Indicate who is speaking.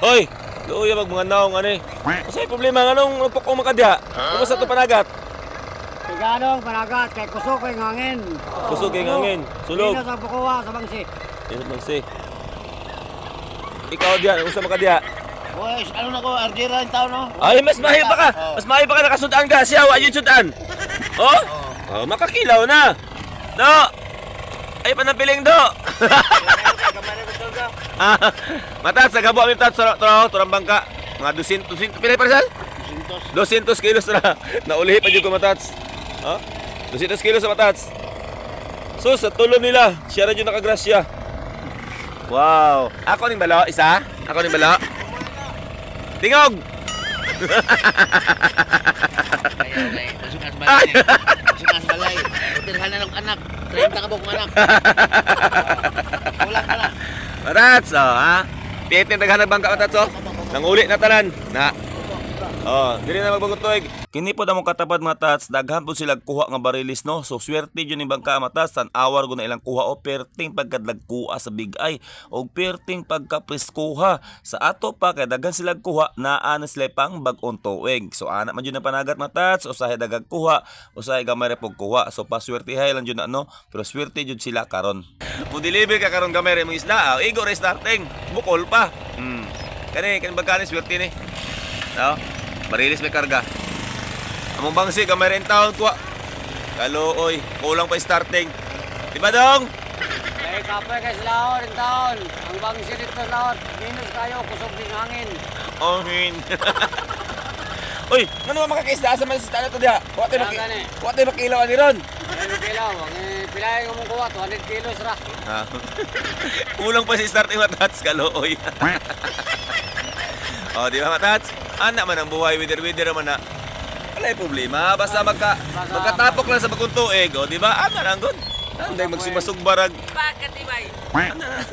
Speaker 1: Hoy, luya mag mga naong ani. Kasi problema nganong pukong makadya. Kumusta to panagat?
Speaker 2: Tiganong panagat kay kusog kay ngangin.
Speaker 1: Kusog kay ngangin. Sulog.
Speaker 2: Dino sa bukuwa sa bangsi.
Speaker 1: Dino magsi. Ikaw diyan, usa makadya.
Speaker 2: Boys, ano na ko, Arjira yung tao no?
Speaker 1: Ay, mas mahir pa ka. Mas mahir pa ka nakasudan ka. Siya, wa yun sudan. Oh? Oh, makakilaw na. Do. Ay, panampiling do. Matat, sa gabo kami tat, turang bangka. Mga 200, pilay parisal? 200 kilos na. Naulihi pa dyan ko matats. Ha? 200 kilos sa matats. So, sa tulo nila, siya rin yung nakagrasya. Wow. Ako ning balo, isa? Ako ning balo? Tingog!
Speaker 2: Masukas balay. Masukas balay. Utirhan na ng anak. 30 ka bukong anak. Kulang ka lang.
Speaker 1: Matats, oh, ha? Piit na naghanag bangka matats, oh. Nanguli na tanan. Na. Oh, dili na magbagutoy. Kini po damong katapad mga tats, daghan po sila kuha nga barilis no. So swerte jud ni bangka matas tan awar gud na ilang kuha o perting pagkadlagkuha sa bigay o perting pagkapreskuha. Sa ato pa kay daghan sila kuha naa na sila pang bag-ong tuig. So ana man jud na panagat mga tats, usahay dagag kuha, usahay gamay ra pog kuha. So paswertihay lang jud na no, pero swerte jud sila karon. Mo deliver ka karon gamay ra mong isda, igo restarting, bukol pa. Kani bagkani swerte ni. No? Barilis may karga. Among bangsi gamay rin taon kuha. Kalooy, kulang pa starting. Di ba dong?
Speaker 2: Ay, kapay kay sila rin taon. Ang bangsi dito laot. Minus kayo, kusog din hangin.
Speaker 1: Ohin. Uy, ano makakaisda sa manisista na ito diha? Kuha tayo makilaw ni Ron.
Speaker 2: Ano kilaw? Pilay ko mong kuha, 200 kilos ra.
Speaker 1: Kulang pa si starting matats, kalooy. O, di ba matats? Anak man ang buhay, wider-wider man na. Wala'y problema, basta magkatapok lang sa bagong tuig, o di ba? Ana lang doon. Anday magsumasugbarag.
Speaker 2: Bakit, Ibay?
Speaker 1: Ana.